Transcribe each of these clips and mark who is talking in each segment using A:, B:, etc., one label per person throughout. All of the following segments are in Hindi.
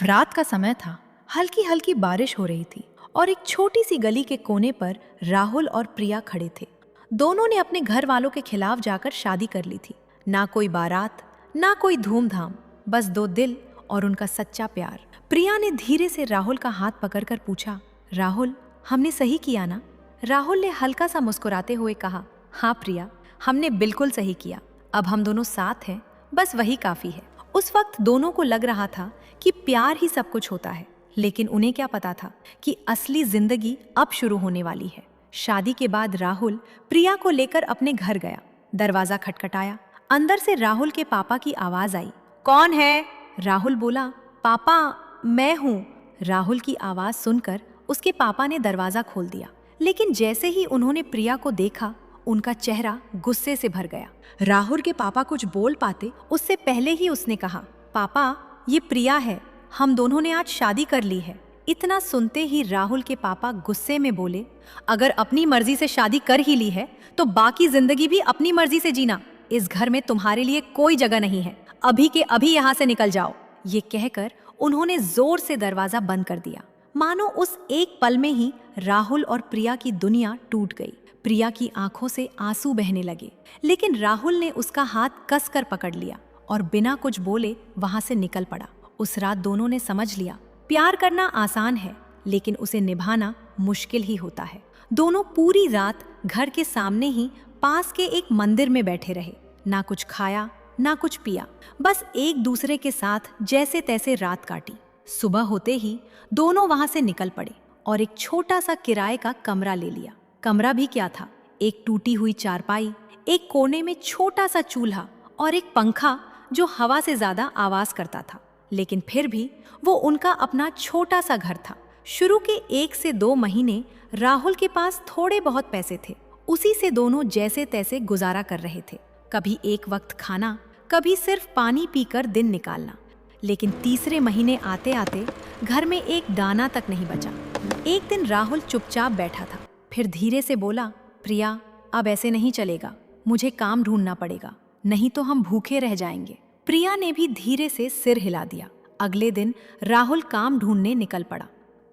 A: रात का समय था। हल्की हल्की बारिश हो रही थी और एक छोटी सी गली के कोने पर राहुल और प्रिया खड़े थे। दोनों ने अपने घर वालों के खिलाफ जाकर शादी कर ली थी। ना कोई बारात, ना कोई धूमधाम, बस दो दिल और उनका सच्चा प्यार। प्रिया ने धीरे से राहुल का हाथ पकड़कर पूछा, राहुल, हमने सही किया ना? राहुल ने हल्का सा मुस्कुराते हुए कहा, हाँ प्रिया, हमने बिल्कुल सही किया। अब हम दोनों साथ हैं, बस वही काफी है। उस वक्त दोनों को लग रहा था कि प्यार ही सब कुछ होता है, लेकिन उन्हें क्या पता था कि असली जिंदगी अब शुरू होने वाली है। शादी के बाद राहुल प्रिया को लेकर अपने घर गया। दरवाजा खटखटाया। अंदर से राहुल के पापा की आवाज आई। कौन है? राहुल बोला, पापा, मैं हूँ। राहुल की आवाज सुनकर उसके पापा ने दरवाजा खोल दिया, लेकिन जैसे ही उन्होंने प्रिया को देखा, उनका चेहरा गुस्से से भर गया। राहुल के पापा कुछ बोल पाते उससे पहले ही उसने कहा, पापा, ये प्रिया है, हम दोनों ने आज शादी कर ली है। इतना सुनते ही राहुल के पापा गुस्से में बोले, अगर अपनी मर्जी से शादी कर ही ली है तो बाकी जिंदगी भी अपनी मर्जी से जीना। इस घर में तुम्हारे लिए कोई जगह नहीं है, अभी के अभी यहाँ से निकल जाओ। ये कहकर उन्होंने जोर से दरवाजा बंद कर दिया। मानो उस एक पल में ही राहुल और प्रिया की दुनिया टूट गई। प्रिया की आंखों से आंसू बहने लगे, लेकिन राहुल ने उसका हाथ कसकर पकड़ लिया और बिना कुछ बोले वहां से निकल पड़ा। उस रात दोनों ने समझ लिया, प्यार करना आसान है, लेकिन उसे निभाना मुश्किल ही होता है। दोनों पूरी रात घर के सामने ही पास के एक मंदिर में बैठे रहे। ना कुछ खाया, ना कुछ पिया, बस एक दूसरे के साथ जैसे तैसे रात काटी। सुबह होते ही दोनों वहां से निकल पड़े और एक छोटा सा किराए का कमरा ले लिया। कमरा भी क्या था, एक टूटी हुई चारपाई, एक कोने में छोटा सा चूल्हा और एक पंखा जो हवा से ज्यादा आवाज करता था, लेकिन फिर भी वो उनका अपना छोटा सा घर था। शुरू के 1 से 2 महीने राहुल के पास थोड़े बहुत पैसे थे। उसी से दोनों जैसे तैसे गुजारा कर रहे थे। कभी एक वक्त खाना, कभी सिर्फ पानी पीकर दिन निकालना। लेकिन तीसरे महीने आते आते घर में एक दाना तक नहीं बचा। एक दिन राहुल चुपचाप बैठा था, फिर धीरे से बोला, प्रिया, अब ऐसे नहीं चलेगा, मुझे काम ढूंढना पड़ेगा, नहीं तो हम भूखे रह जाएंगे। प्रिया ने भी धीरे से सिर हिला दिया। अगले दिन राहुल काम ढूंढने निकल पड़ा।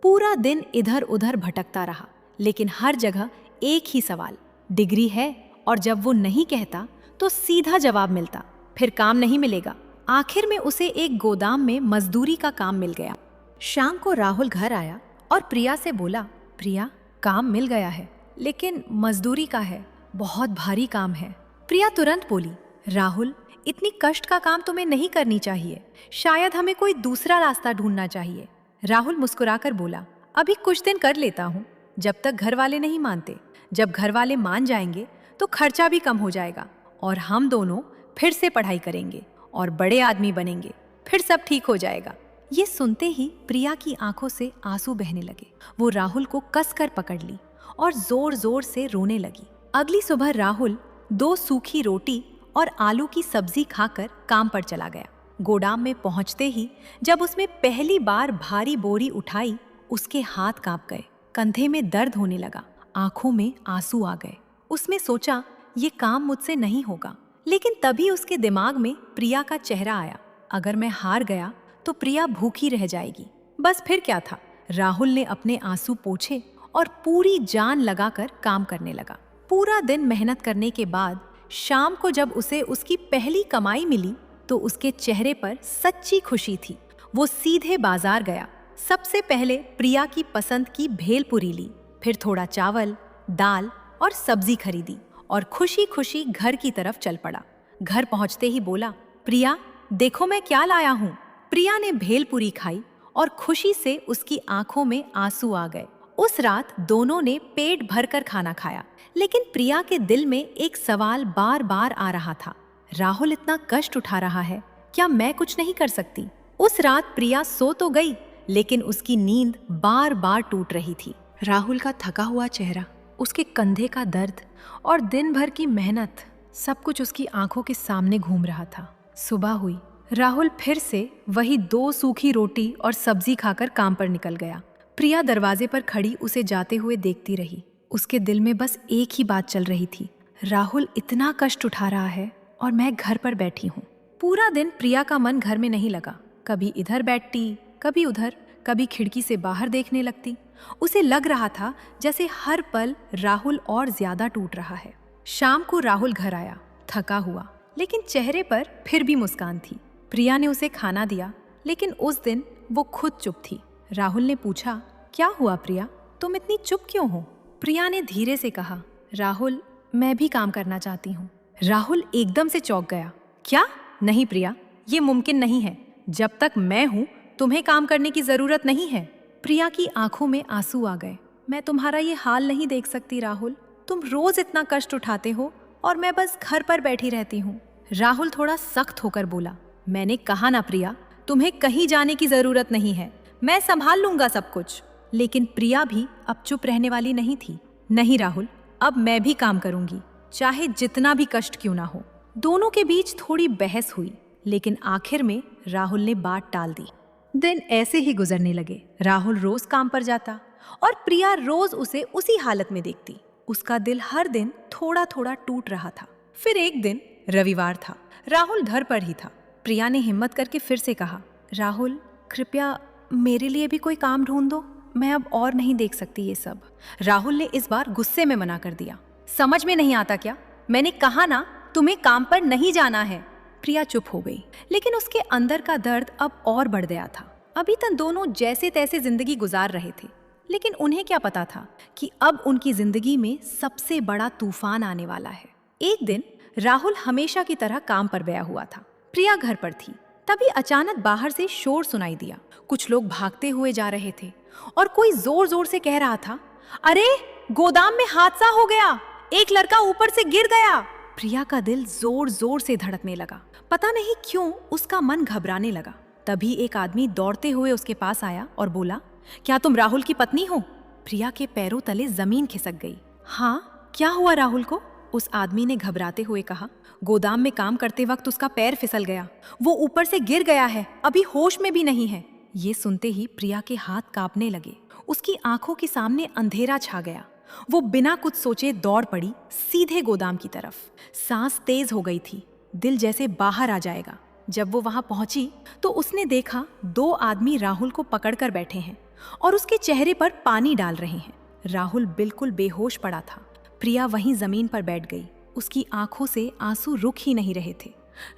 A: पूरा दिन इधर उधर भटकता रहा, लेकिन हर जगह एक ही सवाल, डिग्री है? और जब वो नहीं कहता तो सीधा जवाब मिलता, फिर काम नहीं मिलेगा। आखिर में उसे एक गोदाम में मजदूरी का काम मिल गया। शाम को राहुल घर आया और प्रिया से बोला, प्रिया, काम मिल गया है, लेकिन मजदूरी का है, बहुत भारी काम है। प्रिया तुरंत बोली, राहुल, इतनी कष्ट का काम तुम्हें नहीं करनी चाहिए, शायद हमें कोई दूसरा रास्ता ढूंढना चाहिए। राहुल मुस्कुराकर बोला, अभी कुछ दिन कर लेता हूँ, जब तक घर वाले नहीं मानते। जब घर वाले मान जाएंगे तो खर्चा भी कम हो जाएगा और हम दोनों फिर से पढ़ाई करेंगे और बड़े आदमी बनेंगे, फिर सब ठीक हो जाएगा। ये सुनते ही प्रिया की आंखों से आंसू बहने लगे। वो राहुल को कसकर पकड़ ली और जोर जोर से रोने लगी। अगली सुबह राहुल 2 सूखी रोटी और आलू की सब्जी खाकर काम पर चला गया। गोदाम में पहुंचते ही जब उसमें पहली बार भारी बोरी उठाई, उसके हाथ कांप गए, कंधे में दर्द होने लगा, आंखों में आंसू आ गए। उसने सोचा, ये काम मुझसे नहीं होगा, लेकिन तभी उसके दिमाग में प्रिया का चेहरा आया। अगर मैं हार गया तो प्रिया भूखी रह जाएगी। बस फिर क्या था, राहुल ने अपने आंसू पोंछे और पूरी जान लगाकर काम करने लगा। पूरा दिन मेहनत करने के बाद शाम को जब उसे उसकी पहली कमाई मिली तो उसके चेहरे पर सच्ची खुशी थी। वो सीधे बाजार गया। सबसे पहले प्रिया की पसंद की भेलपुरी ली, फिर थोड़ा चावल, दाल और सब्जी खरीदी और खुशी खुशी घर की तरफ चल पड़ा। घर पहुंचते ही बोला, प्रिया, देखो मैं क्या लाया हूँ। प्रिया ने भेलपुरी खाई और खुशी से उसकी आंखों में आंसू आ गए। उस रात दोनों ने पेट भरकर खाना खाया, लेकिन प्रिया के दिल में एक सवाल बार बार आ रहा था, राहुल इतना कष्ट उठा रहा है, क्या मैं कुछ नहीं कर सकती? उस रात प्रिया सो तो गई, लेकिन उसकी नींद बार बार टूट रही थी। राहुल का थका हुआ चेहरा, उसके कंधे का दर्द और दिन भर की मेहनत, सब कुछ उसकी आंखों के सामने घूम रहा था। सुबह हुई। राहुल फिर से वही 2 सूखी रोटी और सब्जी खाकर काम पर निकल गया। प्रिया दरवाजे पर खड़ी उसे जाते हुए देखती रही। उसके दिल में बस एक ही बात चल रही थी, राहुल इतना कष्ट उठा रहा है और मैं घर पर बैठी हूँ। पूरा दिन प्रिया का मन घर में नहीं लगा। कभी इधर बैठती, कभी उधर कभी खिड़की से बाहर देखने लगती। उसे लग रहा था जैसे हर पल राहुल और ज्यादा टूट रहा है। शाम को राहुल घर आया, थका हुआ, लेकिन चेहरे पर फिर भी मुस्कान थी। प्रिया ने उसे खाना दिया, लेकिन उस दिन वो खुद चुप थी। राहुल ने पूछा, क्या हुआ प्रिया, तुम इतनी चुप क्यों हो? प्रिया ने धीरे से कहा, राहुल, मैं भी काम करना चाहती हूँ। राहुल एकदम से चौंक गया। क्या? नहीं प्रिया, ये मुमकिन नहीं है। जब तक मैं हूँ तुम्हें काम करने की जरूरत नहीं है। प्रिया की आंखों में आंसू आ गए। मैं तुम्हारा ये हाल नहीं देख सकती राहुल, तुम रोज इतना कष्ट उठाते हो और मैं बस घर पर बैठी रहती हूँ। राहुल थोड़ा सख्त होकर बोला, मैंने कहा ना प्रिया, तुम्हें कहीं जाने की जरूरत नहीं है, मैं संभाल लूंगा सब कुछ। लेकिन प्रिया भी अब चुप रहने वाली नहीं थी। नहीं राहुल, अब मैं भी काम करूंगी, चाहे जितना भी कष्ट क्यों ना हो। दोनों के बीच थोड़ी बहस हुई, लेकिन आखिर में राहुल ने बात टाल दी। दिन ऐसे ही गुजरने लगे। राहुल रोज काम पर जाता और प्रिया रोज उसे उसी हालत में देखती। उसका दिल हर दिन थोड़ा थोड़ा टूट रहा था। फिर एक दिन रविवार था, राहुल घर पर ही था। प्रिया ने हिम्मत करके फिर से कहा, राहुल, कृपया मेरे लिए भी कोई काम ढूंढ दो, मैं अब और नहीं देख सकती ये सब। राहुल ने इस बार गुस्से में मना कर दिया। समझ में नहीं आता क्या? मैंने कहा ना, तुम्हें काम पर नहीं जाना है। प्रिया चुप हो गई, लेकिन उसके अंदर का दर्द अब और बढ़ गया था। अभी तक दोनों जैसे तैसे जिंदगी गुजार रहे थे, लेकिन उन्हें क्या पता था कि अब उनकी जिंदगी में सबसे बड़ा तूफान आने वाला है। एक दिन राहुल हमेशा की तरह काम पर गया हुआ था। प्रिया घर पर थी। तभी अचानक बाहर से शोर सुनाई दिया। कुछ लोग भागते हुए जा रहे थे और कोई जोर जोर से कह रहा था, अरे गोदाम में हादसा हो गया, एक लड़का ऊपर से गिर गया। प्रिया का दिल जोर जोर से धड़कने लगा। पता नहीं क्यों उसका मन घबराने लगा। तभी एक आदमी दौड़ते हुए उसके पास आया और बोला, क्या तुम राहुल की पत्नी हो? प्रिया के पैरों तले जमीन खिसक गई। हाँ, क्या हुआ राहुल को? उस आदमी ने घबराते हुए कहा, गोदाम में काम करते वक्त उसका पैर फिसल गया, वो ऊपर से गिर गया है, अभी होश में भी नहीं है। ये सुनते ही प्रिया के हाथ कांपने लगे। उसकी आंखों के सामने अंधेरा छा गया। वो बिना कुछ सोचे दौड़ पड़ी सीधे गोदाम की तरफ। सांस तेज हो गई थी, दिल जैसे बाहर आ जाएगा। जब वो वहां पहुंची तो उसने देखा 2 आदमी राहुल को पकड़कर बैठे हैं और उसके चेहरे पर पानी डाल रहे हैं। राहुल बिल्कुल बेहोश पड़ा था। प्रिया वहीं जमीन पर बैठ गई। उसकी आंखों से आंसू रुक ही नहीं रहे थे।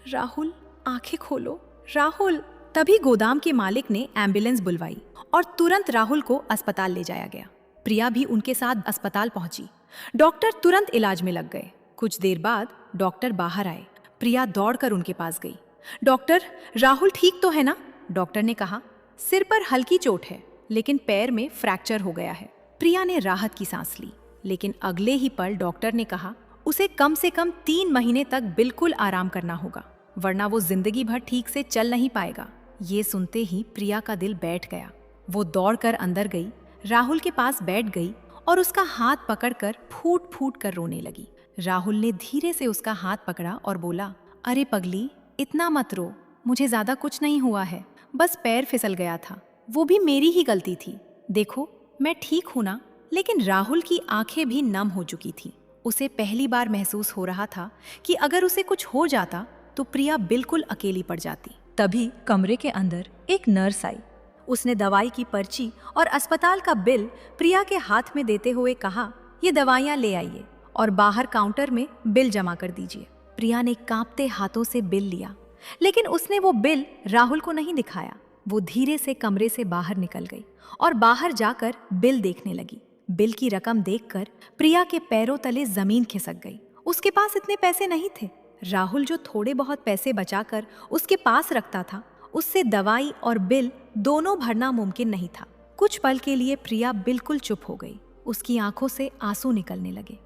A: राहुल, आंखें खोलो, राहुल। तभी गोदाम के मालिक ने एम्बुलेंस बुलवाई और तुरंत राहुल को अस्पताल ले जाया गया। प्रिया भी उनके साथ अस्पताल पहुंची। डॉक्टर तुरंत इलाज में लग गए। कुछ देर बाद डॉक्टर बाहर आए। प्रिया दौड़कर उनके पास गई। डॉक्टर, राहुल ठीक तो है ना? डॉक्टर ने कहा, सिर पर हल्की चोट है, लेकिन पैर में फ्रैक्चर हो गया है। प्रिया ने राहत की सांस ली, लेकिन अगले ही पल डॉक्टर ने कहा, उसे कम से कम 3 महीने तक बिल्कुल आराम करना होगा, वरना वो जिंदगी भर ठीक से चल नहीं पाएगा। ये सुनते ही प्रिया का दिल बैठ गया। वो दौड़कर अंदर गई, राहुल के पास बैठ गई और उसका हाथ पकड़कर फूट फूट कर रोने लगी। राहुल ने धीरे से उसका हाथ पकड़ा और बोला, अरे पगली, इतना मत रो, मुझे ज्यादा कुछ नहीं हुआ है, बस पैर फिसल गया था, वो भी मेरी ही गलती थी। देखो, मैं ठीक हूं ना। लेकिन राहुल की आंखें भी नम हो चुकी थी। उसे पहली बार महसूस हो रहा था कि अगर उसे कुछ हो जाता तो प्रिया बिल्कुल अकेली पड़ जाती। तभी कमरे के अंदर एक नर्स आई। उसने दवाई की पर्ची और अस्पताल का बिल प्रिया के हाथ में देते हुए कहा, ये दवाइयाँ ले आइए और बाहर काउंटर में बिल जमा कर दीजिए। प्रिया ने कांपते हाथों से बिल लिया, लेकिन उसने वो बिल राहुल को नहीं दिखाया। वो धीरे से कमरे से बाहर निकल गई और बाहर जाकर बिल देखने लगी। बिल की रकम देखकर प्रिया के पैरों तले जमीन खिसक गई। उसके पास इतने पैसे नहीं थे। राहुल जो थोड़े बहुत पैसे बचाकर उसके पास रखता था, उससे दवाई और बिल दोनों भरना मुमकिन नहीं था। कुछ पल के लिए प्रिया बिल्कुल चुप हो गई। उसकी आंखों से आंसू निकलने लगे,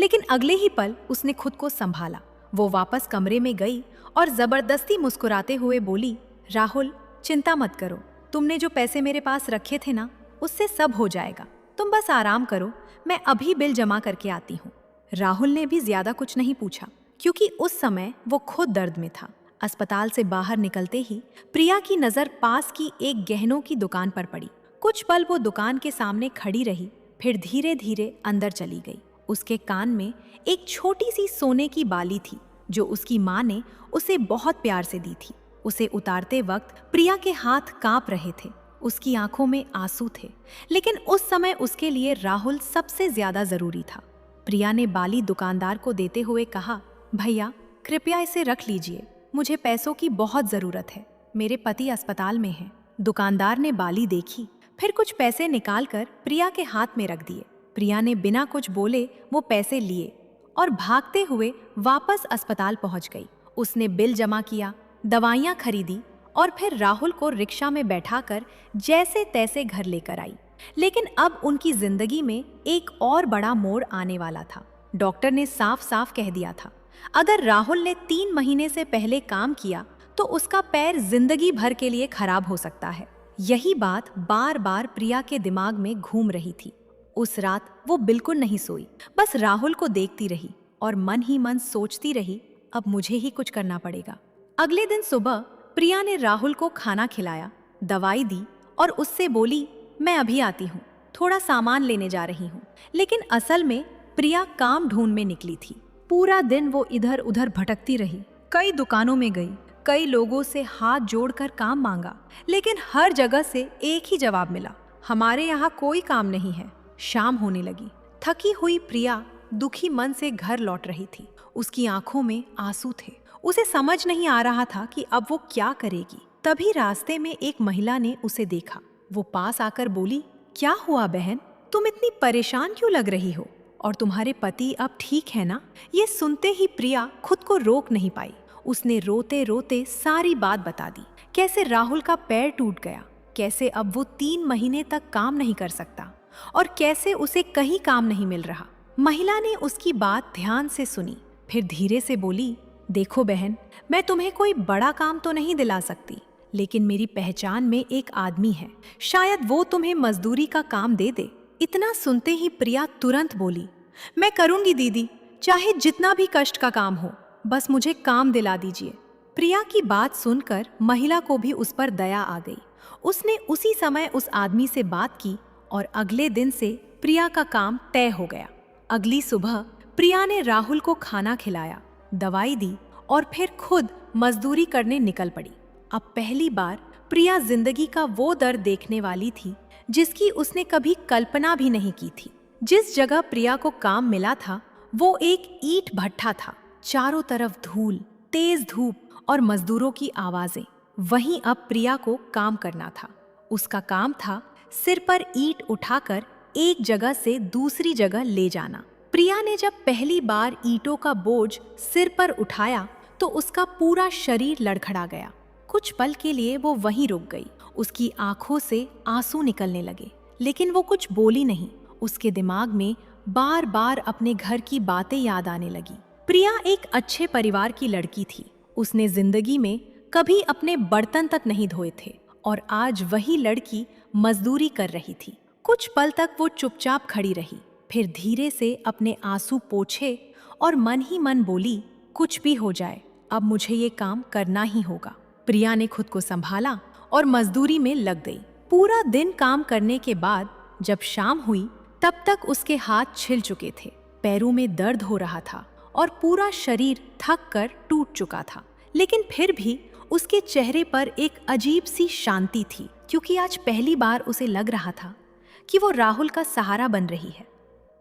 A: लेकिन अगले ही पल उसने खुद को संभाला। वो वापस कमरे में गई और जबरदस्ती मुस्कुराते हुए बोली, राहुल, चिंता मत करो, तुमने जो पैसे मेरे पास रखे थे ना, उससे सब हो जाएगा, तुम बस आराम करो, मैं अभी बिल जमा करके आती हूँ। राहुल ने भी ज्यादा कुछ नहीं पूछा, क्योंकि उस समय वो खुद दर्द में था। अस्पताल से बाहर निकलते ही प्रिया की नजर पास की एक गहनों की दुकान पर पड़ी। कुछ पल वो दुकान के सामने खड़ी रही, फिर धीरे धीरे अंदर चली गई। उसके कान में एक छोटी सी सोने की बाली थी, जो उसकी माँ ने उसे बहुत प्यार से दी थी। उसे उतारते वक्त प्रिया के हाथ कांप रहे थे उसकी आंखों में आंसू थे, लेकिन उस समय उसके लिए राहुल सबसे ज्यादा जरूरी था। प्रिया ने बाली दुकानदार को देते हुए कहा, भैया कृपया इसे रख लीजिए, मुझे पैसों की बहुत जरूरत है, मेरे पति अस्पताल में हैं। दुकानदार ने बाली देखी, फिर कुछ पैसे निकालकर प्रिया के हाथ में रख दिए। प्रिया ने बिना कुछ बोले वो पैसे लिए और भागते हुए वापस अस्पताल पहुंच गई। उसने बिल जमा किया, दवाइयां खरीदी और फिर राहुल को रिक्शा में बैठाकर जैसे तैसे घर लेकर आई। लेकिन अब उनकी जिंदगी में एक और बड़ा मोड़ आने वाला था। डॉक्टर ने साफ साफ कह दिया था, अगर राहुल ने 3 महीने से पहले काम किया तो उसका पैर जिंदगी भर के लिए खराब हो सकता है। यही बात बार बार प्रिया के दिमाग में घूम रही थी। उस रात वो बिल्कुल नहीं सोई, बस राहुल को देखती रही और मन ही मन सोचती रही, अब मुझे ही कुछ करना पड़ेगा। अगले दिन सुबह प्रिया ने राहुल को खाना खिलाया, दवाई दी और उससे बोली, मैं अभी आती हूँ, थोड़ा सामान लेने जा रही हूँ। लेकिन असल में प्रिया काम ढूंढ में निकली थी। पूरा दिन वो इधर उधर भटकती रही, कई दुकानों में गई, कई लोगों से हाथ जोड़कर काम मांगा, लेकिन हर जगह से एक ही जवाब मिला, हमारे यहाँ कोई काम नहीं है। शाम होने लगी, थकी हुई प्रिया दुखी मन से घर लौट रही थी। उसकी आंखों में आंसू थे, उसे समझ नहीं आ रहा था कि अब वो क्या करेगी। तभी रास्ते में एक महिला ने उसे देखा। वो पास आकर बोली, क्या हुआ बहन, तुम इतनी परेशान क्यों लग रही हो, और तुम्हारे पति अब ठीक है ना? ये सुनते ही प्रिया खुद को रोक नहीं पाई। उसने रोते रोते सारी बात बता दी, कैसे राहुल का पैर टूट गया, कैसे अब वो 3 महीने तक काम नहीं कर सकता और कैसे उसे कहीं काम नहीं मिल रहा। महिला ने उसकी बात ध्यान से सुनी, फिर धीरे से बोली, देखो बहन, मैं तुम्हें कोई बड़ा काम तो नहीं दिला सकती, लेकिन मेरी पहचान में एक आदमी है, शायद वो तुम्हें मजदूरी का काम दे दे। इतना सुनते ही प्रिया तुरंत बोली, मैं करूंगी दीदी, चाहे जितना भी कष्ट का काम हो, बस मुझे काम दिला दीजिए। प्रिया की बात सुनकर महिला को भी उस पर दया आ गई। उसने उसी समय उस आदमी से बात की और अगले दिन से प्रिया का काम तय हो गया। अगली सुबह प्रिया ने राहुल को खाना खिलाया, दवाई दी और फिर खुद मजदूरी करने निकल पड़ी। अब पहली बार प्रिया जिंदगी का वो दर्द देखने वाली थी जिसकी उसने कभी कल्पना भी नहीं की थी। जिस जगह प्रिया को काम मिला था वो एक ईंट भट्ठा था, चारों तरफ धूल, तेज धूप और मजदूरों की आवाजें। वहीं अब प्रिया को काम करना था। उसका काम था सिर पर ईंट उठाकर एक जगह से दूसरी जगह ले जाना। प्रिया ने जब पहली बार ईंटों का बोझ सिर पर उठाया तो उसका पूरा शरीर लड़खड़ा गया। कुछ पल के लिए वो वहीं रुक गई। उसकी आंखों से आंसू निकलने लगे, लेकिन वो कुछ बोली नहीं। उसके दिमाग में बार बार अपने घर की बातें याद आने लगी। प्रिया एक अच्छे परिवार की लड़की थी। उसने जिंदगी में कभी अपने बर्तन तक नहीं धोए थे और आज वही लड़की मजदूरी कर रही थी। कुछ पल तक वो चुपचाप खड़ी रही, फिर धीरे से अपने आंसू पोंछे और मन ही मन बोली, कुछ भी हो जाए, अब मुझे ये काम करना ही होगा। प्रिया ने खुद को संभाला और मजदूरी में लग गई। पूरा दिन काम करने के बाद जब शाम हुई तब तक उसके हाथ छिल चुके थे, पैरों में दर्द हो रहा था और पूरा शरीर थक कर टूट चुका था। लेकिन फिर भी उसके चेहरे पर एक अजीब सी शांति थी, क्योंकि आज पहली बार उसे लग रहा था कि वो राहुल का सहारा बन रही है।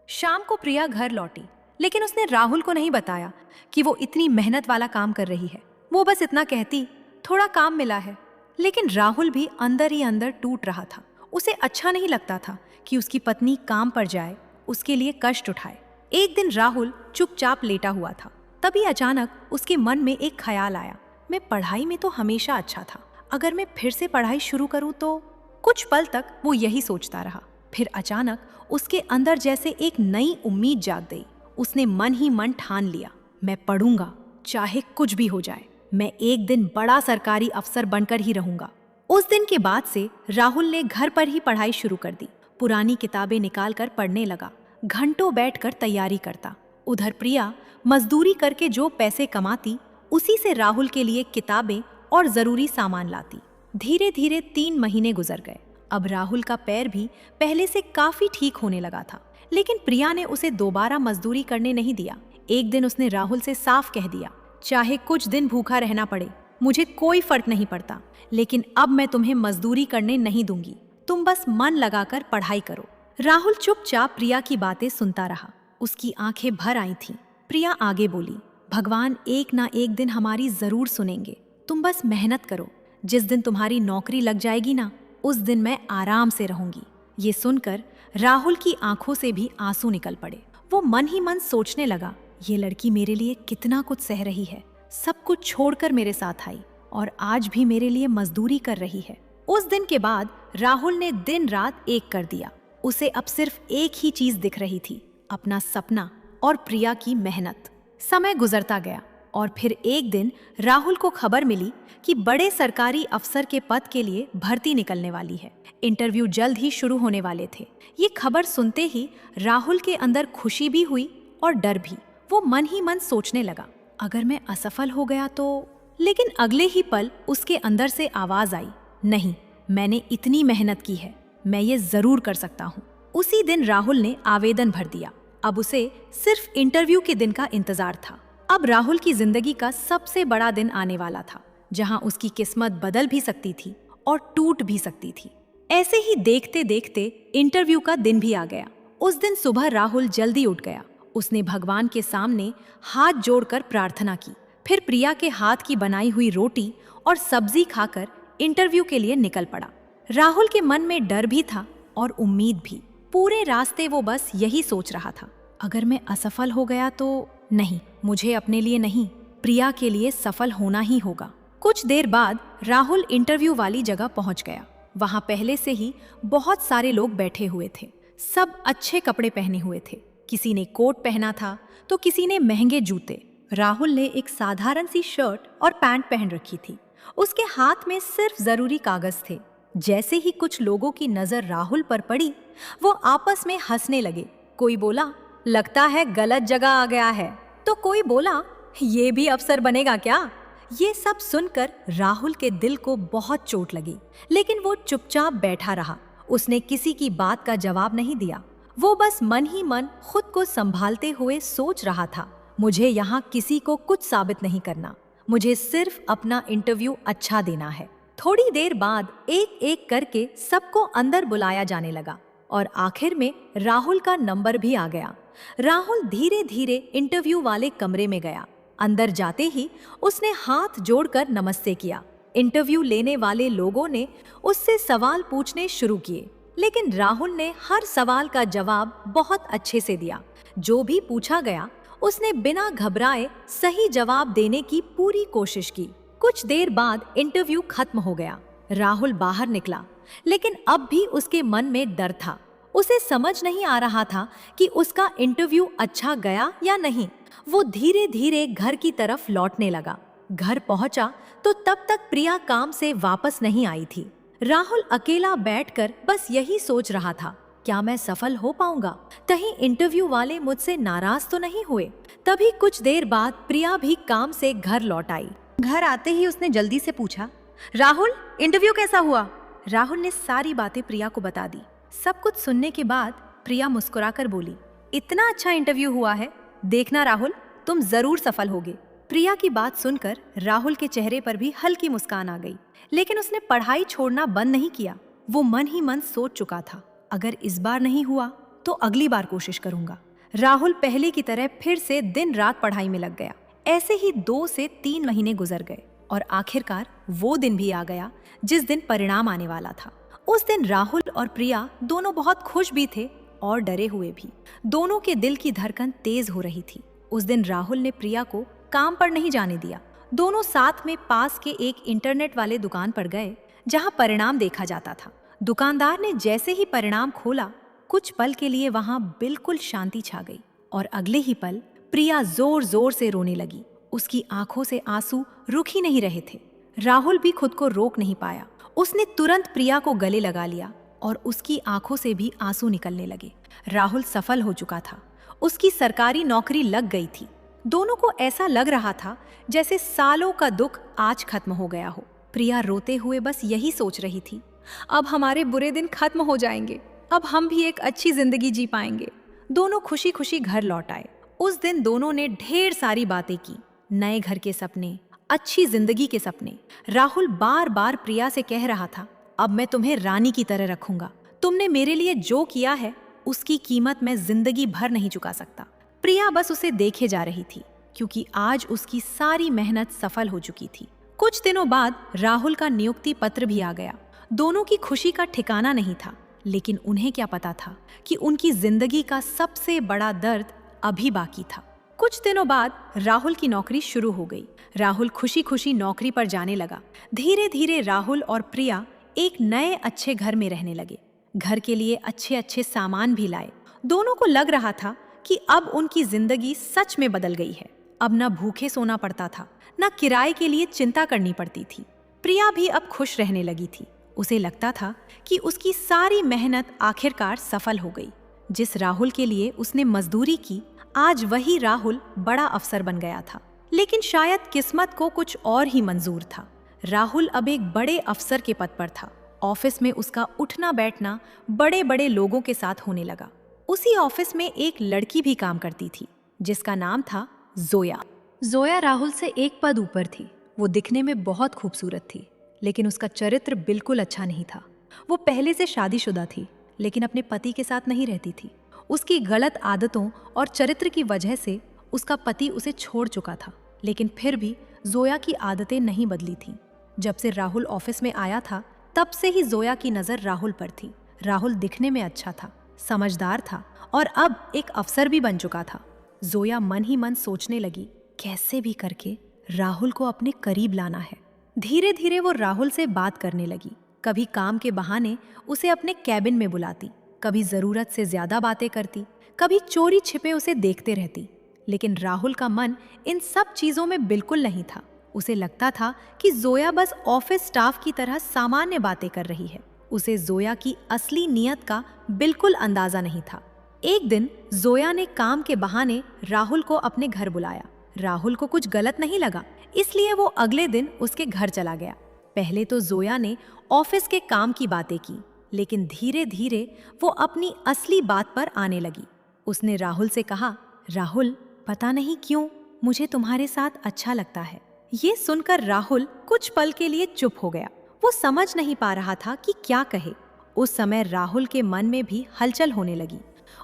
A: शाम को प्रिया घर लौटी, लेकिन उसने राहुल को नहीं बताया कि वो इतनी मेहनत वाला काम कर रही है। वो बस इतना कहती, थोड़ा काम मिला है। लेकिन राहुल भी अंदर ही अंदर टूट रहा था। उसे अच्छा नहीं लगता था कि उसकी पत्नी काम पर जाए, उसके लिए कष्ट उठाए। एक दिन राहुल चुपचाप लेटा हुआ था, तभी अचानक उसके मन में एक ख्याल आया, मैं पढ़ाई में तो हमेशा अच्छा था, अगर मैं फिर से पढ़ाई शुरू करूं तो। कुछ पल तक वो यही सोचता रहा, फिर अचानक उसके अंदर जैसे एक नई उम्मीद जाग गई। उसने मन ही मन ठान लिया, मैं पढ़ूंगा, चाहे कुछ भी हो जाए, मैं एक दिन बड़ा सरकारी अफसर बनकर ही रहूंगा। उस दिन के बाद से राहुल ने घर पर ही पढ़ाई शुरू कर दी। पुरानी किताबें निकालकर पढ़ने लगा, घंटों बैठकर तैयारी करता। उधर प्रिया मजदूरी करके जो पैसे कमाती, उसी से राहुल के लिए किताबें और जरूरी सामान लाती। धीरे धीरे 3 महीने गुजर गए। अब राहुल का पैर भी पहले से काफी ठीक होने लगा था, लेकिन प्रिया ने उसे दोबारा मजदूरी करने नहीं दिया। एक दिन उसने राहुल से साफ कह दिया, चाहे कुछ दिन भूखा रहना पड़े, मुझे कोई फर्क नहीं पड़ता, लेकिन अब मैं तुम्हें मजदूरी करने नहीं दूंगी। तुम बस मन लगाकर पढ़ाई करो। राहुल चुपचाप प्रिया की बातें सुनता रहा। उसकी आंखें भर आई थीं। प्रिया आगे बोली, भगवान एक ना एक दिन हमारी जरूर सुनेंगे। तुम बस मेहनत करो। जिस दिन तुम्हारी नौकरी लग जाएगी ना, उस दिन मैं आराम से रहूंगी। ये सुनकर राहुल की आंखों से भी आंसू निकल पड़े। वो मन ही मन सोचने लगा, ये लड़की मेरे लिए कितना कुछ सह रही है। सब कुछ छोड़कर मेरे साथ आई और आज भी मेरे लिए मजदूरी कर रही है। उस दिन के बाद राहुल ने दिन रात एक कर दिया। उसे अब सिर्फ एक ही चीज दिख रही थी, अपना सपना और प्रिया की मेहनत। समय गुजरता गया और फिर एक दिन राहुल को खबर मिली कि बड़े सरकारी अफसर के पद के लिए भर्ती निकलने वाली है। इंटरव्यू जल्द ही शुरू होने वाले थे। ये खबर सुनते ही राहुल के अंदर खुशी भी हुई और डर भी। वो मन ही मन सोचने लगा, अगर मैं असफल हो गया तो। लेकिन अगले ही पल उसके अंदर से आवाज आई, नहीं, मैंने इतनी मेहनत की है, मैं ये जरूर कर सकता हूँ। उसी दिन राहुल ने आवेदन भर दिया। अब उसे सिर्फ इंटरव्यू के दिन का इंतजार था। अब राहुल की जिंदगी का सबसे बड़ा दिन आने वाला था, जहां उसकी किस्मत बदल भी सकती थी और टूट भी सकती थी। ऐसे ही देखते देखते इंटरव्यू का दिन भी आ गया। उस दिन सुबह राहुल जल्दी उठ गया। उसने भगवान के सामने हाथ जोड़कर प्रार्थना की। फिर प्रिया के हाथ की बनाई हुई रोटी और सब्जी खाकर इंटरव्यू के लिए निकल पड़ा। राहुल के मन में डर भी था और उम्मीद भी। पूरे रास्ते वो बस यही सोच रहा था, अगर मैं असफल हो गया तो नहीं, मुझे अपने लिए नहीं, प्रिया के लिए सफल होना ही होगा। कुछ देर बाद राहुल इंटरव्यू वाली जगह पहुंच गया। वहां पहले से ही बहुत सारे लोग बैठे हुए थे। सब अच्छे कपड़े पहने हुए थे। किसी ने कोट पहना था तो किसी ने महंगे जूते। राहुल ने एक साधारण सी शर्ट और पैंट पहन रखी थी। उसके हाथ में सिर्फ जरूरी कागज थे। जैसे ही कुछ लोगों की नजर राहुल पर पड़ी, वो आपस में हंसने लगे। कोई बोला, लगता है गलत जगह आ गया है, तो कोई बोला, ये भी अफसर बनेगा क्या? ये सब सुनकर राहुल के दिल को बहुत चोट लगी, लेकिन वो चुपचाप बैठा रहा। उसने किसी की बात का जवाब नहीं दिया। वो बस मन ही मन खुद को संभालते हुए सोच रहा था, मुझे यहाँ किसी को कुछ साबित नहीं करना, मुझे सिर्फ अपना इंटरव्यू अच्छा देना है। थोड़ी देर बाद एक एक करके सबको अंदर बुलाया जाने लगा और आखिर में राहुल का नंबर भी आ गया। राहुल धीरे धीरे इंटरव्यू वाले कमरे में गया। अंदर जाते ही उसने हाथ जोड़कर नमस्ते किया। इंटरव्यू लेने वाले लोगों ने उससे सवाल पूछने शुरू किए, लेकिन राहुल ने हर सवाल का जवाब बहुत अच्छे से दिया। जो भी पूछा गया उसने बिना घबराए सही जवाब देने की पूरी कोशिश की। कुछ देर बाद इंटरव्यू खत्म हो गया। राहुल बाहर निकला, लेकिन अब भी उसके मन में डर था। उसे समझ नहीं आ रहा था कि उसका इंटरव्यू अच्छा गया या नहीं। वो धीरे धीरे घर की तरफ लौटने लगा। घर पहुंचा तो तब तक प्रिया काम से वापस नहीं आई थी। राहुल अकेला बैठकर बस यही सोच रहा था, क्या मैं सफल हो पाऊंगा? कहीं इंटरव्यू वाले मुझसे नाराज तो नहीं हुए? तभी कुछ देर बाद प्रिया भी काम से घर लौट आई। घर आते ही उसने जल्दी से पूछा, राहुल, इंटरव्यू कैसा हुआ? राहुल ने सारी बातें प्रिया को बता दी। सब कुछ सुनने के बाद प्रिया मुस्कुराकर बोली, इतना अच्छा इंटरव्यू हुआ है, देखना राहुल, तुम जरूर सफल होगे। प्रिया की बात सुनकर राहुल के चेहरे पर भी हल्की मुस्कान आ गई, लेकिन उसने पढ़ाई छोड़ना बंद नहीं किया। वो मन ही मन सोच चुका था, अगर इस बार नहीं हुआ तो अगली बार कोशिश करूंगा। राहुल पहले की तरह फिर से दिन रात पढ़ाई में लग गया। ऐसे ही 2 से 3 महीने गुजर गए और आखिरकार वो दिन भी आ गया जिस दिन परिणाम आने वाला था। उस दिन राहुल और प्रिया दोनों बहुत खुश भी थे और डरे हुए भी। दोनों के दिल की धड़कन तेज हो रही थी। उस दिन राहुल ने प्रिया को काम पर नहीं जाने दिया। दोनों साथ में पास के एक इंटरनेट वाले दुकान पर गए जहां परिणाम देखा जाता था। दुकानदार ने जैसे ही परिणाम खोला, कुछ पल के लिए वहां बिल्कुल शांति छा गई और अगले ही पल प्रिया जोर जोर से रोने लगी। उसकी आंखों से आंसू रुक ही नहीं रहे थे। राहुल भी खुद को रोक नहीं पाया। उसने तुरंत प्रिया को गले लगा लिया और उसकी आंखों से भी आंसू निकलने लगे। राहुल सफल हो चुका था। उसकी सरकारी नौकरी लग गई थी। दोनों को ऐसा लग रहा था जैसे सालों का दुख आज खत्म हो गया हो। प्रिया रोते हुए बस यही सोच रही थी, अब हमारे बुरे दिन खत्म हो जाएंगे, अब हम भी एक अच्छी जिंदगी जी पाएंगे। दोनों खुशी खुशी घर लौट आए। उस दिन दोनों ने ढेर सारी बातें की, नए घर के सपने, अच्छी जिंदगी के सपने। राहुल बार बार प्रिया से कह रहा था, अब मैं तुम्हें रानी की तरह रखूंगा। तुमने मेरे लिए जो किया है उसकी कीमत मैं जिंदगी भर नहीं चुका सकता। प्रिया बस उसे देखे जा रही थी, क्योंकि आज उसकी सारी मेहनत सफल हो चुकी थी। कुछ दिनों बाद राहुल का नियुक्ति पत्र भी आ गया। दोनों की खुशी का ठिकाना नहीं था, लेकिन उन्हें क्या पता था कि उनकी जिंदगी का सबसे बड़ा दर्द अभी बाकी था। कुछ दिनों बाद राहुल की नौकरी शुरू हो गई। राहुल खुशी खुशी नौकरी पर जाने लगा। धीरे धीरे राहुल और प्रिया एक नए अच्छे घर में रहने लगे। घर के लिए अच्छे अच्छे सामान भी लाए। दोनों को लग रहा था कि अब उनकी जिंदगी सच में बदल गई है। अब न भूखे सोना पड़ता था, न किराए के लिए चिंता करनी पड़ती थी। प्रिया भी अब खुश रहने लगी थी। उसे लगता था कि उसकी सारी मेहनत आखिरकार सफल हो गई। जिस राहुल के लिए उसने मजदूरी की, आज वही राहुल बड़ा अफसर बन गया था। लेकिन शायद किस्मत को कुछ और ही मंजूर था। राहुल अब एक बड़े अफसर के पद पर था। ऑफिस में उसका उठना बैठना बड़े बड़े लोगों के साथ होने लगा। उसी ऑफिस में एक लड़की भी काम करती थी, जिसका नाम था जोया। जोया राहुल से एक पद ऊपर थी। वो दिखने में बहुत खूबसूरत थी, लेकिन उसका चरित्र बिल्कुल अच्छा नहीं था। वो पहले से शादीशुदा थी, लेकिन अपने पति के साथ नहीं रहती थी। उसकी गलत आदतों और चरित्र की वजह से उसका पति उसे छोड़ चुका था, लेकिन फिर भी जोया की आदतें नहीं बदली थीं। जब से राहुल ऑफिस में आया था, तब से ही जोया की नज़र राहुल पर थी। राहुल दिखने में अच्छा था, समझदार था और अब एक अफसर भी बन चुका था। जोया मन ही मन सोचने लगी, कैसे भी करके राहुल को अपने करीब लाना है। धीरे धीरे वो राहुल से बात करने लगी। कभी काम के बहाने उसे अपने कैबिन में बुलाती, कभी जरूरत से ज्यादा बातें करती, कभी चोरी छिपे उसे देखते रहती। लेकिन राहुल का मन इन सब चीजों में बिल्कुल नहीं था। उसे लगता था कि जोया बस ऑफिस स्टाफ की तरह सामान्य बातें कर रही है। उसे जोया की असली नीयत का बिल्कुल अंदाजा नहीं था। एक दिन जोया ने काम के बहाने राहुल को अपने घर बुलाया। राहुल को कुछ गलत नहीं लगा, इसलिए वो अगले दिन उसके घर चला गया। पहले तो जोया ने ऑफिस के काम की बातें की, लेकिन धीरे धीरे वो अपनी असली बात पर आने लगी। उसने राहुल से कहा, राहुल, पता नहीं क्यों मुझे तुम्हारे साथ अच्छा लगता है। ये सुनकर राहुल कुछ पल के लिए चुप हो गया। वो समझ नहीं पा रहा था कि क्या कहे। उस समय राहुल के मन में भी हलचल होने लगी।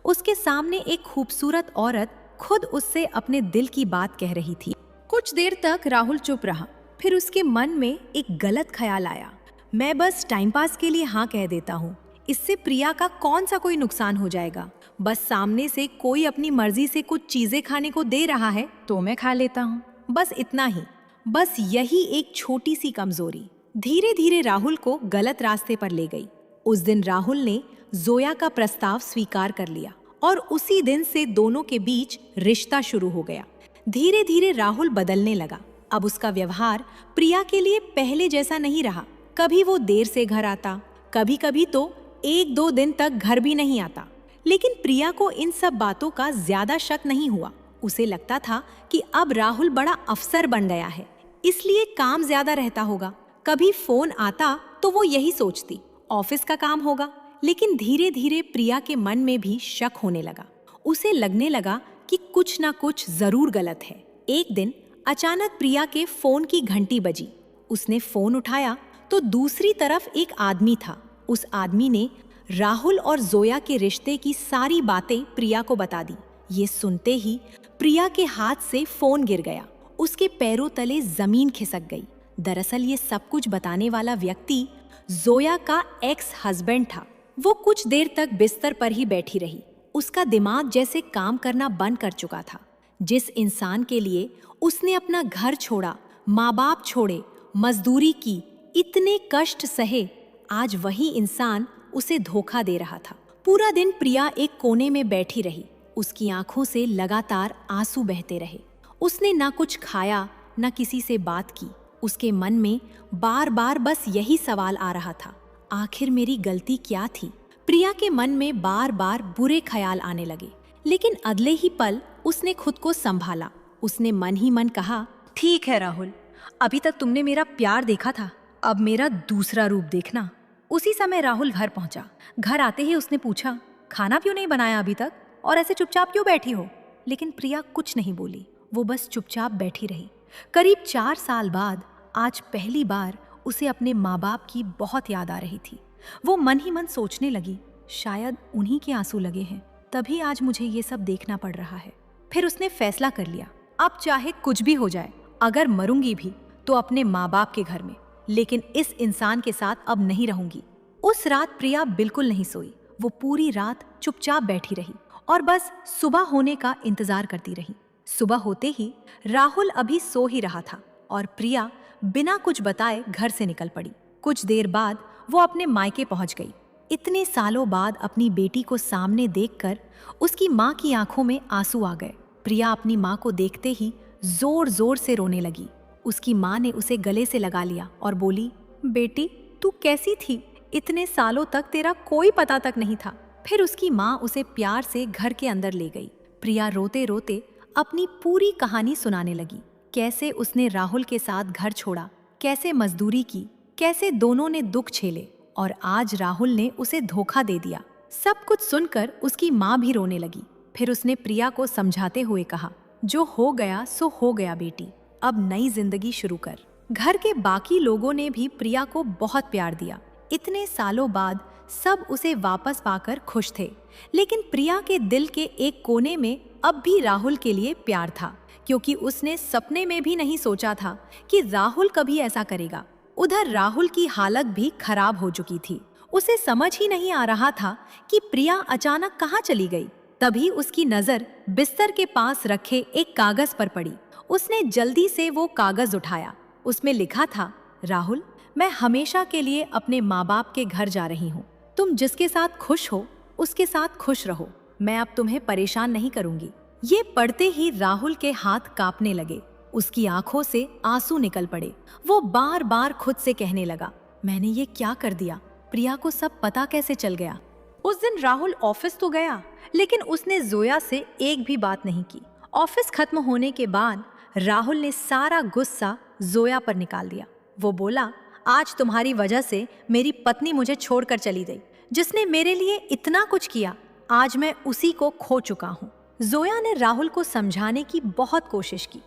A: उसके सामने एक खूबसूरत औरत खुद उससे अपने दिल की बात कह रही थी। कुछ देर तक राहुल चुप रहा, फिर उसके मन में एक गलत ख्याल आया। मैं बस टाइम पास के लिए हाँ कह देता हूँ, इससे प्रिया का कौन सा कोई नुकसान हो जाएगा। बस सामने से कोई अपनी मर्जी से कुछ चीजें खाने को दे रहा है तो मैं खा लेता हूँ, बस इतना ही। बस यही एक छोटी सी कमजोरी धीरे धीरे राहुल को गलत रास्ते पर ले गई। उस दिन राहुल ने जोया का प्रस्ताव स्वीकार कर लिया और उसी दिन से दोनों के बीच रिश्ता शुरू हो गया। धीरे धीरे राहुल बदलने लगा। अब उसका व्यवहार प्रिया के लिए पहले जैसा नहीं रहा। कभी वो देर से घर आता, कभी कभी तो 1-2 दिन तक घर भी नहीं आता। लेकिन प्रिया को इन सब बातों का ज्यादा शक नहीं हुआ। उसे लगता था कि अब राहुल बड़ा अफसर बन गया है, इसलिए काम ज्यादा रहता होगा। कभी फोन आता तो वो यही सोचती, ऑफिस का काम होगा। लेकिन धीरे धीरे प्रिया के मन में भी शक होने लगा। उसे लगने लगा कि कुछ ना कुछ जरूर गलत है। एक दिन अचानक प्रिया के फोन की घंटी बजी। उसने फोन उठाया तो दूसरी तरफ एक आदमी था। उस आदमी ने राहुल और जोया के रिश्ते की सारी बातें प्रिया को बता दी। ये सुनते ही प्रिया के हाथ से फोन गिर गया। उसके पैरों तले जमीन खिसक गई। दरअसल ये सब कुछ बताने वाला व्यक्ति जोया का एक्स हस्बैंड था। वो कुछ देर तक बिस्तर पर ही बैठी रही। उसका दिमाग जैसे काम करना बंद कर चुका था। जिस इंसान के लिए उसने अपना घर छोड़ा, माँ बाप छोड़े, मजदूरी की, इतने कष्ट सहे, आज वही इंसान उसे धोखा दे रहा था। पूरा दिन प्रिया एक कोने में बैठी रही। उसकी आंखों से लगातार आंसू बहते रहे। उसने ना कुछ खाया, ना किसी से बात की। उसके मन में बार बार बस यही सवाल आ रहा था, आखिर मेरी गलती क्या थी। प्रिया के मन में बार बार बुरे ख्याल आने लगे, लेकिन अगले ही पल उसने खुद को संभाला। उसने मन ही मन कहा, ठीक है राहुल, अभी तक तुमने मेरा प्यार देखा था, अब मेरा दूसरा रूप देखना। उसी समय राहुल घर पहुंचा। घर आते ही उसने पूछा, खाना क्यों नहीं बनाया अभी तक, और ऐसे चुपचाप क्यों बैठी हो? लेकिन प्रिया कुछ नहीं बोली। वो बस चुपचाप बैठी रही। करीब 4 साल बाद आज पहली बार उसे अपने माँ बाप की बहुत याद आ रही थी। वो मन ही मन सोचने लगी, शायद उन्हीं के आंसू लगे हैं, तभी आज मुझे ये सब देखना पड़ रहा है। फिर उसने फैसला कर लिया, अब चाहे कुछ भी हो जाए, अगर मरूंगी भी तो अपने माँ बाप के घर में, लेकिन इस इंसान के साथ अब नहीं रहूंगी। उस रात प्रिया बिल्कुल नहीं सोई। वो पूरी रात चुपचाप बैठी रही और बस सुबह होने का इंतजार करती रही। सुबह होते ही राहुल अभी सो ही रहा था और प्रिया बिना कुछ बताए घर से निकल पड़ी। कुछ देर बाद वो अपने मायके पहुंच गई। इतने सालों बाद अपनी बेटी को सामने देखकर उसकी माँ की आंखों में आंसू आ गए। प्रिया अपनी माँ को देखते ही जोर जोर से रोने लगी। उसकी माँ ने उसे गले से लगा लिया और बोली, बेटी तू कैसी थी? इतने सालों तक तेरा कोई पता तक नहीं था। फिर उसकी माँ उसे प्यार से घर के अंदर ले गई। प्रिया रोते रोते अपनी पूरी कहानी सुनाने लगी। कैसे उसने राहुल के साथ घर छोड़ा, कैसे मजदूरी की, कैसे दोनों ने दुख झेले और आज राहुल ने उसे धोखा दे दिया। सब कुछ सुनकर उसकी माँ भी रोने लगी। फिर उसने प्रिया को समझाते हुए कहा, जो हो गया सो हो गया बेटी, अब नई जिंदगी शुरू कर। घर के बाकी लोगों ने भी प्रिया को बहुत प्यार दिया। इतने सालों बाद सब उसे वापस पाकर खुश थे, लेकिन प्रिया के दिल के एक कोने में अब भी राहुल के लिए प्यार था, क्योंकि उसने सपने में भी नहीं सोचा था कि राहुल कभी ऐसा करेगा। उधर राहुल की हालत भी खराब हो चुकी थी। उसे समझ ही नहीं आ रहा था कि प्रिया अचानक कहाँ चली गई। तभी उसकी नजर बिस्तर के पास रखे एक कागज पर पड़ी। उसने जल्दी से वो कागज उठाया। उसमें लिखा था, राहुल, मैं हमेशा के लिए अपने माँ बाप के घर जा रही हूँ। तुम जिसके साथ खुश हो उसके साथ खुश रहो। मैं अब तुम्हें परेशान नहीं करूंगी। ये पढ़ते ही राहुल के हाथ कांपने लगे। उसकी आंखों से आंसू निकल पड़े। वो बार बार खुद से कहने लगा, मैंने ये क्या कर दिया? प्रिया को सब पता कैसे चल गया? उस दिन राहुल ऑफिस तो गया, लेकिन उसने जोया से एक भी बात नहीं की। ऑफिस खत्म होने के बाद राहुल ने सारा गुस्सा जोया पर निकाल दिया। वो बोला, आज तुम्हारी वजह से मेरी पत्नी मुझे छोड़कर चली गई। जिसने मेरे लिए इतना कुछ किया, आज मैं उसी को खो चुका हूँ। जोया ने राहुल को समझाने की बहुत कोशिश की,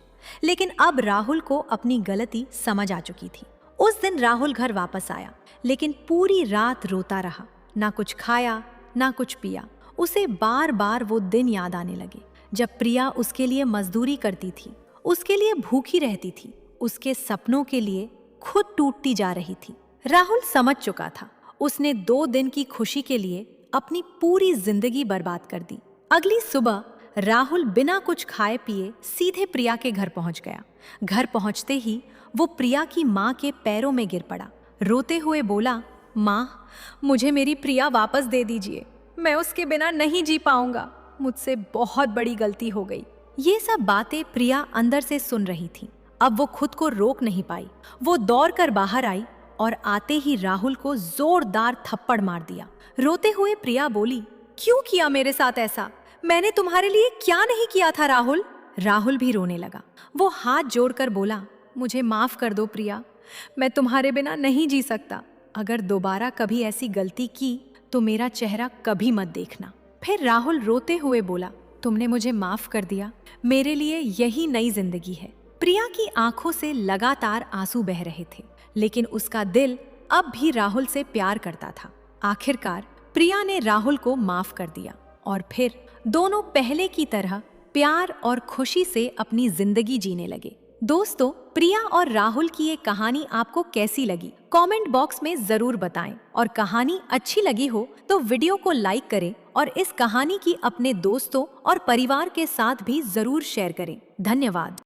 A: लेकिन अब राहुल को अपनी गलती समझ आ चुकी थी। उस दिन राहुल घर वापस आया, लेकिन पूरी रात रोता रहा। ना कुछ खाया, ना कुछ पिया। उसे बार बार वो दिन याद आने लगे जब प्रिया उसके लिए मजदूरी करती थी, उसके लिए भूखी रहती थी, उसके सपनों के लिए खुद टूटती जा रही थी। राहुल समझ चुका था, उसने 2 दिन की खुशी के लिए अपनी पूरी जिंदगी बर्बाद कर दी। अगली सुबह राहुल बिना कुछ खाए पिए सीधे प्रिया के घर पहुंच गया। घर पहुंचते ही वो प्रिया की माँ के पैरों में गिर पड़ा। रोते हुए बोला, माँ, मुझे मेरी प्रिया वापस दे दीजिए। मैं उसके बिना नहीं जी पाऊंगा। मुझसे बहुत बड़ी गलती हो गई। ये सब बातें प्रिया अंदर से सुन रही थी। अब वो खुद को रोक नहीं पाई। वो दौड़कर बाहर आई और आते ही राहुल को जोरदार थप्पड़ मार दिया। रोते हुए प्रिया बोली, क्यों किया मेरे साथ ऐसा? मैंने तुम्हारे लिए क्या नहीं किया था राहुल? राहुल भी रोने लगा। वो हाथ जोड़कर बोला, मुझे माफ कर दो प्रिया, मैं तुम्हारे बिना नहीं जी सकता। अगर दोबारा कभी ऐसी गलती की तो मेरा चेहरा कभी मत देखना। फिर राहुल रोते हुए बोला, तुमने मुझे माफ कर दिया, मेरे लिए यही नई जिंदगी है। प्रिया की आंखों से लगातार आंसू बह रहे थे, लेकिन उसका दिल अब भी राहुल से प्यार करता था। आखिरकार प्रिया ने राहुल को माफ कर दिया और फिर दोनों पहले की तरह प्यार और खुशी से अपनी जिंदगी जीने लगे। दोस्तों, प्रिया और राहुल की ये कहानी आपको कैसी लगी? कमेंट बॉक्स में जरूर बताएं और कहानी अच्छी लगी हो तो वीडियो को लाइक करें और इस कहानी की अपने दोस्तों और परिवार के साथ भी जरूर शेयर करें। धन्यवाद।